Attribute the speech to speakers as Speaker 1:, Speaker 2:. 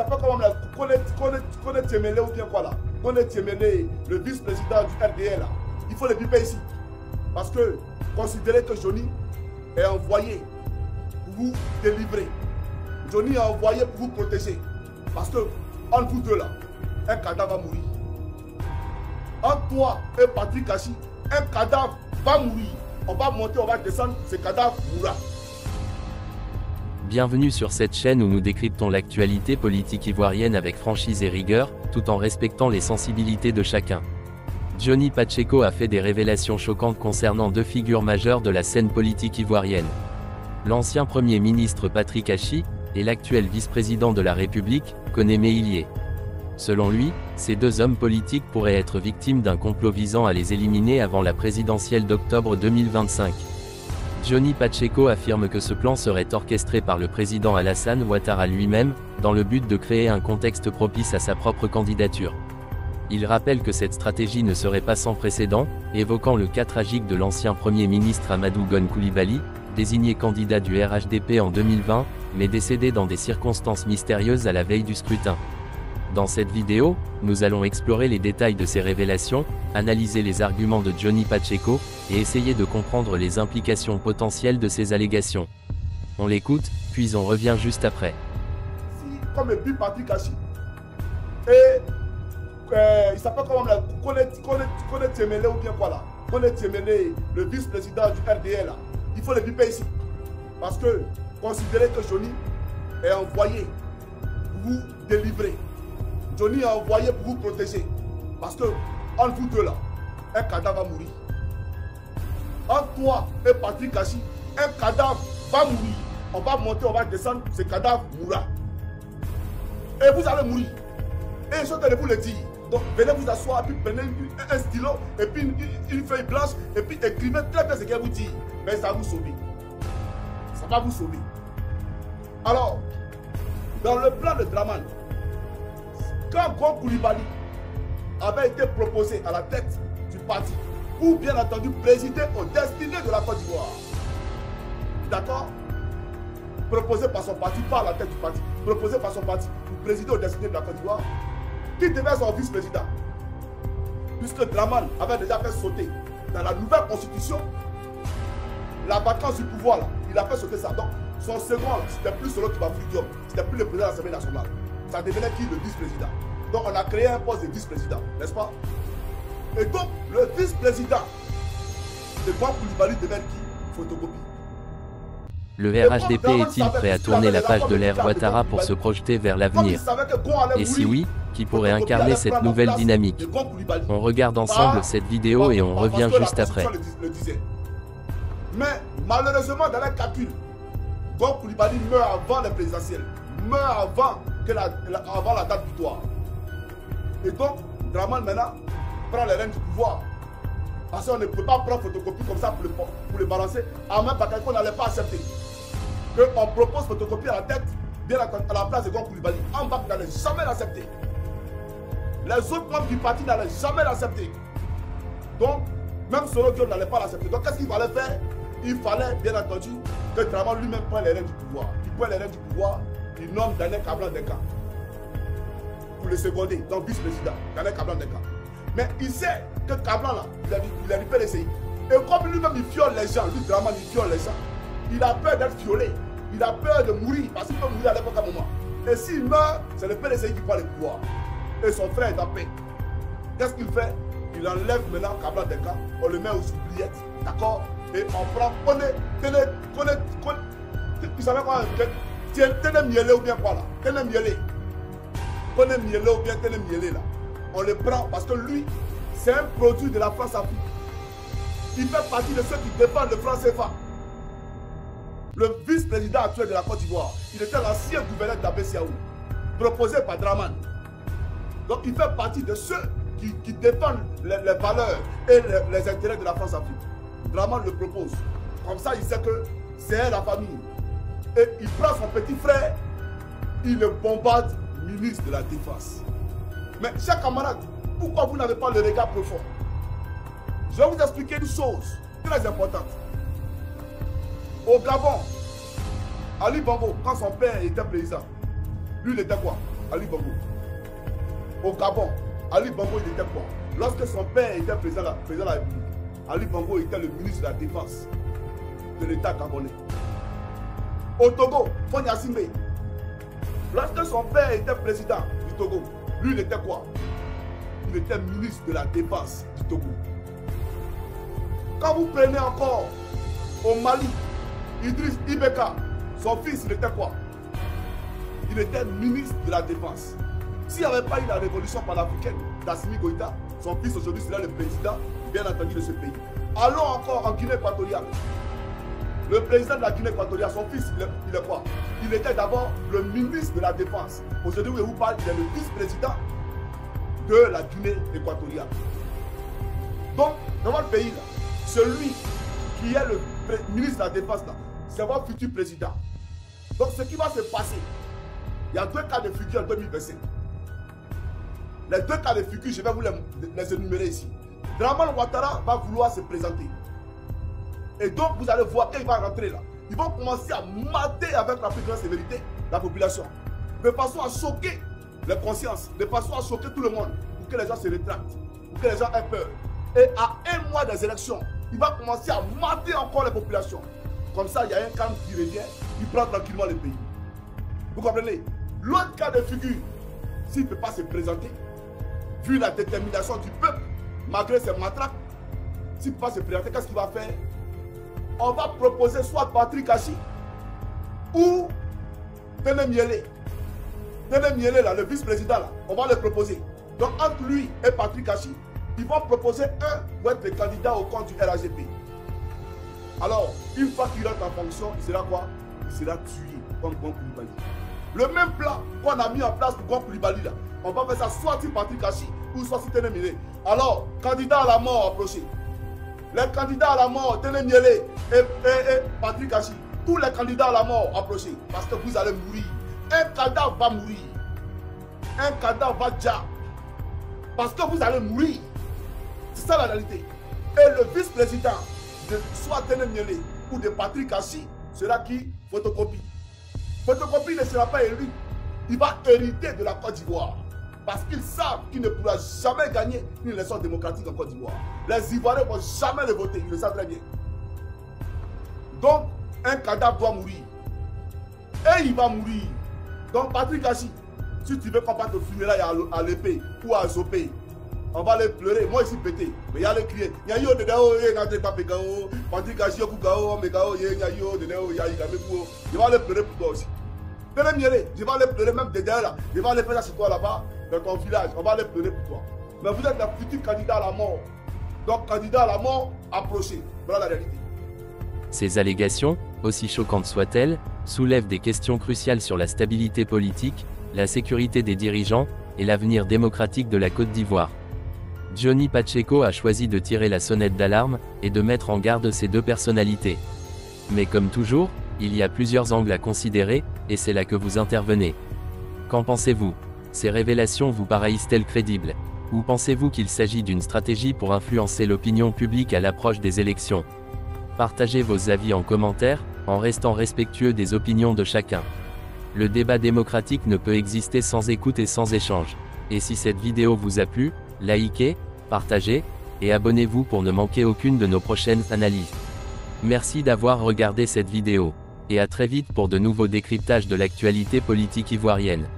Speaker 1: s'appelle comment là, Kone Tiemele ou bien quoi là? Kone Tiemele, le vice-président du RDL là. Il faut le biper ici. Parce que considérez que Johnny est envoyé pour vous délivrer. Johnny est envoyé pour vous protéger. Parce que entre vous deux là, un cadavre va mourir. Entre toi et Patrick Kachi, un cadavre va mourir. On va monter, on va descendre, ce cadavre mourra.
Speaker 2: Bienvenue sur cette chaîne où nous décryptons l'actualité politique ivoirienne avec franchise et rigueur, tout en respectant les sensibilités de chacun. Johnny Pacheco a fait des révélations choquantes concernant deux figures majeures de la scène politique ivoirienne. L'ancien Premier ministre Patrick Kachi et l'actuel vice-président de la République, Koné Méïlié. Selon lui, ces deux hommes politiques pourraient être victimes d'un complot visant à les éliminer avant la présidentielle d'octobre 2025. Johnny Pacheco affirme que ce plan serait orchestré par le président Alassane Ouattara lui-même, dans le but de créer un contexte propice à sa propre candidature. Il rappelle que cette stratégie ne serait pas sans précédent, évoquant le cas tragique de l'ancien Premier ministre Amadou Gon Coulibaly, désigné candidat du RHDP en 2020, mais décédé dans des circonstances mystérieuses à la veille du scrutin. Dans cette vidéo, nous allons explorer les détails de ces révélations, analyser les arguments de Johnny Pacheco, et essayer de comprendre les implications potentielles de ces allégations. On l'écoute, puis on revient juste après.
Speaker 1: Si, comme et puis Patrick Kachi, et il s'appelle comment là, Kone Tiemele ou bien quoi là? Kone Tiemele, le vice-président du RDL là. Il faut le biper ici. Parce que considérez que Johnny est envoyé pour vous délivrer. Johnny est envoyé pour vous protéger. Parce que entre vous deux là, un cadavre va mourir. Entre toi et Patrick Kachi, un cadavre va mourir. On va monter, on va descendre, ce cadavre mourra. Et vous allez mourir. Et je vais vous le dire. Donc venez vous asseoir, puis prenez un stylo, et puis une feuille blanche, et puis écrivez très bien ce qu'elle vous dit. Mais ça va vous sauver. Ça va vous sauver. Alors, dans le plan de Dramane, quand Gon Coulibaly avait été proposé à la tête du parti, ou bien entendu présider aux destinées de la Côte d'Ivoire, d'accord? Proposé par son parti, pas à la tête du parti, proposé par son parti pour présider aux destinées de la Côte d'Ivoire, qui devait être son vice-président, puisque Dramane avait déjà fait sauter dans la nouvelle constitution la vacance du pouvoir là, il a fait sauter ça. Donc son second, c'était plus Solo Kibafoudium, c'était plus le président de l'Assemblée nationale. Ça devenait qui? Le vice-président. Donc on a créé un poste de vice-président, n'est-ce pas? Et donc le vice-président de Gon Coulibaly devait être qui? Photocopie.
Speaker 2: Le RHDP est-il prêt à tourner la page de l'ère Ouattara pour se projeter vers l'avenir? Et si oui, qui pourrait incarner cette nouvelle dynamique? On regarde ensemble cette vidéo et on revient juste après.
Speaker 1: Mais malheureusement, dans les calculs, Gon Coulibaly meurt avant les présidentielles, meurt avant la date butoir. Et donc, Dramane maintenant prend les rênes du pouvoir. Parce qu'on ne peut pas prendre photocopie comme ça pour le balancer, à même parce qu'on n'allait pas accepter. Qu'on propose photocopie à la tête, bien à la place de Gon Coulibaly. En bas, n'allait jamais l'accepter. Les autres membres du parti n'allaient jamais l'accepter. Donc, même Solo Diop n'allait pas l'accepter. Donc, qu'est-ce qu'il fallait faire? Il fallait, bien entendu, que Dramane lui-même prenne les rênes du pouvoir. Il prend les rênes du pouvoir, il nomme Daniel Kablan-Denka pour le seconder, donc vice-président, Daniel Kablan-Denka. Mais il sait que Kablan, là, il a du PDCI. Et comme lui-même, il viole les gens, lui, Dramane, il viole les gens, il a peur d'être violé, il a peur de mourir, parce qu'il peut mourir à n'importe quel moment. Et s'il meurt, c'est le PDCI qui prend le pouvoir. Et son frère est en paix. Qu'est-ce qu'il fait? Il enlève maintenant Kablan-Denka, on le met aux oubliettes, d'accord? Et on prend, tu savais quoi? Tenez Miele ou bien quoi là? Tenez Miele. Tenez Miele ou bien Tenez Miele là. On le prend parce que lui, c'est un produit de la France-Afrique. Il fait partie de ceux qui défendent le franc CFA. Le vice-président actuel de la Côte d'Ivoire, il était l'ancien gouverneur d'Abessiaou, proposé par Dramane. Donc il fait partie de ceux qui défendent les valeurs et les intérêts de la France-Afrique. Dramane le propose. Comme ça, il sait que c'est la famille. Et il prend son petit frère, il le bombarde, ministre de la Défense. Mais, chers camarades, pourquoi vous n'avez pas le regard profond? Je vais vous expliquer une chose très importante. Au Gabon, Ali Bongo, quand son père était président, lui, il était quoi? Ali Bongo. Au Gabon, Ali Bongo, il était quoi? Lorsque son père était président de la République, Ali Bongo était le ministre de la Défense de l'État gabonais. Au Togo, Fonia Simbe, lorsque son père était président du Togo, lui, il était quoi? Il était ministre de la Défense du Togo. Quand vous prenez encore au Mali, Idriss Ibeka, son fils, il était quoi? Il était ministre de la Défense. S'il n'y avait pas eu la révolution panafricaine d'Assimi Goïta, son fils aujourd'hui serait le président, bien entendu, de ce pays. Allons encore en Guinée équatoriale. Le président de la Guinée équatoriale, son fils, il est quoi? Il était d'abord le ministre de la Défense. Aujourd'hui, où je vous parle, il est le vice-président de la Guinée équatoriale. Donc, dans votre pays, là, celui qui est le ministre de la Défense, c'est votre futur président. Donc, ce qui va se passer, il y a deux cas de figure en 2025. Les deux cas de figure, je vais vous les énumérer ici. Dramane Ouattara va vouloir se présenter. Et donc, vous allez voir qu'il va rentrer là. Ils vont commencer à mater avec la plus grande sévérité la population. De façon à choquer les consciences, de façon à choquer tout le monde, pour que les gens se rétractent, pour que les gens aient peur. Et à un mois des élections, il va commencer à mater encore les populations. Comme ça, il y a un calme qui revient, il prend tranquillement le pays. Vous comprenez? L'autre cas de figure, s'il ne peut pas se présenter, vu la détermination du peuple, malgré ses matraques, s'il ne peut pas se présenter, qu'est-ce qu'il va faire? On va proposer soit Patrick Achi ou Tene Miele. Tene Miele, là, le vice-président, là, on va le proposer. Donc, entre lui et Patrick Achi, ils vont proposer un pour être le candidat au compte du RAGP. Alors, une fois qu'il rentre en fonction, il sera quoi? Il sera tué comme Gon Coulibaly. Le même plan qu'on a mis en place pour Gon Coulibaly, là, on va faire ça soit sur Patrick Achi ou soit sur Tene Miele. Alors, candidat à la mort approché. Les candidats à la mort, Tene Miele et Patrick Achi, tous les candidats à la mort approchés, parce que vous allez mourir. Un cadavre va mourir. Un cadavre va déjà. Parce que vous allez mourir. C'est ça la réalité. Et le vice-président de soit Tene Miele ou de Patrick Achi sera qui? Photocopie. Photocopie ne sera pas élu. Il va hériter de la Côte d'Ivoire. Parce qu'ils savent qu'il ne pourra jamais gagner une élection démocratique en Côte d'Ivoire. Les Ivoiriens ne vont jamais le voter, ils le savent très bien. Donc, un cadavre doit mourir. Et il va mourir. Donc, Patrick Achi, si tu veux qu'on parte au funérailles à l'épée ou à Zopé, on va les pleurer. Moi ici pété, mais il y a les crier. Il y a eu des gars, il y a des gars, Patrick Achi, il y a eu des gars, je vais les pleurer pour toi aussi. Je vais les pleurer même derrière là. Je vais les faire chez toi là-bas, dans ton village. On va les pleurer pour toi. Mais vous êtes le futur candidat à la mort. Donc, candidat à la mort, approchez. Voilà la réalité.
Speaker 2: Ces allégations, aussi choquantes soient-elles, soulèvent des questions cruciales sur la stabilité politique, la sécurité des dirigeants et l'avenir démocratique de la Côte d'Ivoire. Johnny Pacheco a choisi de tirer la sonnette d'alarme et de mettre en garde ces deux personnalités. Mais comme toujours, il y a plusieurs angles à considérer, et c'est là que vous intervenez. Qu'en pensez-vous? Ces révélations vous paraissent-elles crédibles? Ou pensez-vous qu'il s'agit d'une stratégie pour influencer l'opinion publique à l'approche des élections? Partagez vos avis en commentaire, en restant respectueux des opinions de chacun. Le débat démocratique ne peut exister sans écoute et sans échange. Et si cette vidéo vous a plu, likez, partagez, et abonnez-vous pour ne manquer aucune de nos prochaines analyses. Merci d'avoir regardé cette vidéo. Et à très vite pour de nouveaux décryptages de l'actualité politique ivoirienne.